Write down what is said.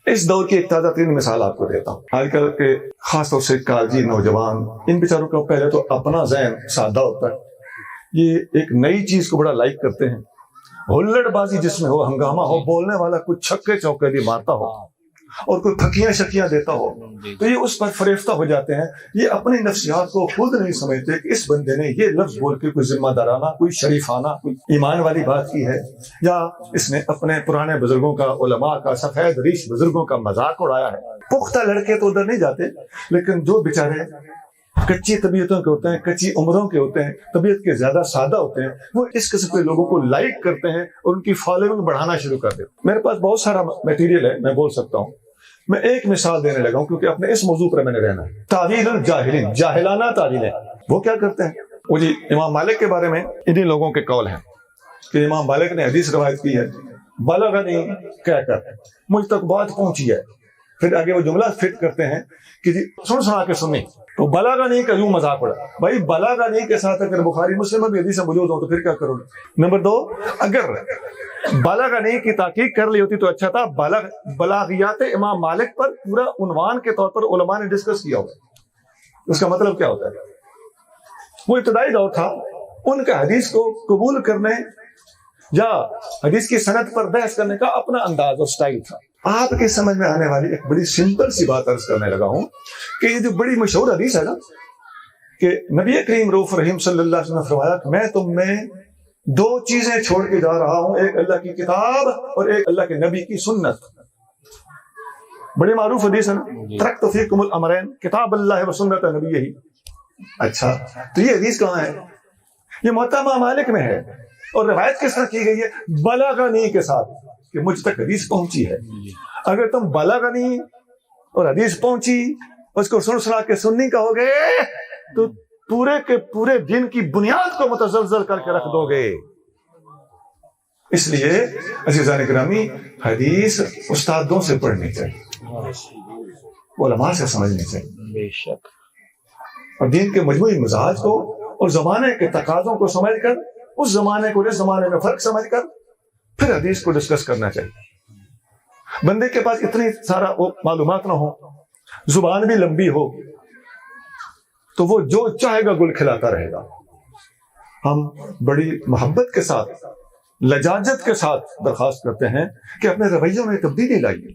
اس دور کی ایک تازہ ترین مثال آپ کو دیتا ہوں. آج کل کے خاص طور سے کالجی نوجوان، ان بیچاروں کا پہلے تو اپنا ذہن سادہ ہوتا ہے، یہ ایک نئی چیز کو بڑا لائک کرتے ہیں. ہلڑ بازی جس میں ہو، ہنگامہ ہو، بولنے والا کوئی چھکے چوکے بھی مارتا ہو اور کوئی پھکیاں شکیاں دیتا ہو تو یہ اس پر فریفتہ ہو جاتے ہیں. یہ اپنی نفسیات کو خود نہیں سمجھتے کہ اس بندے نے یہ لفظ بول کے کوئی ذمہ دارانہ، کوئی شریفانہ، کوئی ایمان والی بات کی ہے، یا اس نے اپنے پرانے بزرگوں کا، علماء کا، سفید ریش بزرگوں کا مذاق اڑایا ہے. پختہ لڑکے تو ادھر نہیں جاتے، لیکن جو بیچارے کچی طبیعتوں کے ہوتے ہیں، کچی عمروں کے ہوتے ہیں، طبیعت کے زیادہ سادہ ہوتے ہیں، وہ اس قسم کے لوگوں کو لائک کرتے ہیں اور ان کی فالوئنگ بڑھانا شروع کر دیتے ہیں. میرے پاس بہت سارا میٹیریل ہے، میں بول سکتا ہوں. میں ایک مثال دینے لگا ہوں کیونکہ اپنے اس موضوع پر میں نے رہنا ہے. تعویل الجاہلین، جاہلانہ تعویلیں. وہ کیا کرتے ہیں؟ وہ جی امام مالک کے بارے میں انہی لوگوں کے قول ہیں کہ امام مالک نے حدیث روایت کی ہے، بلغنی کہہ کر مجھ تک بات پہنچی ہے. پھر آگے وہ جملہ فٹ کرتے ہیں کہ جی سنا کے سنی. تو بلغنی کا یوں مذاق اڑا. بھائی بلغنی کے ساتھ اگر بخاری مسلم میں بھی حدیث موجود ہو تو پھر کیا کرو گے؟ نمبر 2، اگر بلغنی کی تحقیق کر لی ہوتی تو اچھا تھا. بلاغیات امام مالک پر پورا عنوان کے طور پر علماء نے ڈسکس کیا ہوگا. اس کا مطلب کیا ہوتا ہے؟ وہ ابتدائی دور تھا، ان کا حدیث کو قبول کرنے یا حدیث کی سند پر بحث کرنے کا اپنا انداز اور سٹائل تھا. آپ کے سمجھ میں آنے والی ایک بڑی سمپل سی بات عرض کرنے لگا ہوں کہ یہ جو بڑی مشہور حدیث ہے نا کہ نبی کریم رؤوف رحیم صلی اللہ علیہ وسلم نے فرمایا کہ میں تم میں 2 چیزیں چھوڑ کے جا رہا ہوں، ایک اللہ کی کتاب اور ایک اللہ کے نبی کی سنت. بڑی معروف حدیث ہے نا، ترکت فیکم الامرین، کتاب اللہ و سنت نبی ہی. اچھا تو یہ حدیث کہاں ہے؟ یہ موطا امام مالک میں ہے اور روایت کس طرح کی گئی ہے؟ بلغنی کے ساتھ کہ مجھ تک حدیث پہنچی ہے. اگر تم بلغنی اور حدیث پہنچی اس کو سنا کے سننی کہو گے تو پورے کے پورے دین کی بنیاد کو متزلزل کر کے رکھ دو گے. اس لیے عزیزان گرامی، حدیث استادوں سے پڑھنی چاہیے، علماء سے سمجھنی چاہیے، بے شک، اور دین کے مجموعی مزاج کو اور زمانے کے تقاضوں کو سمجھ کر، اس زمانے کو اس زمانے میں فرق سمجھ کر پھر حدیث کو ڈسکس کرنا چاہیے. بندے کے پاس اتنی سارا معلومات نہ ہو، زبان بھی لمبی ہو، تو وہ جو چاہے گا گل کھلاتا رہے گا. ہم بڑی محبت کے ساتھ، لجاجت کے ساتھ درخواست کرتے ہیں کہ اپنے رویوں میں تبدیلی لائیے.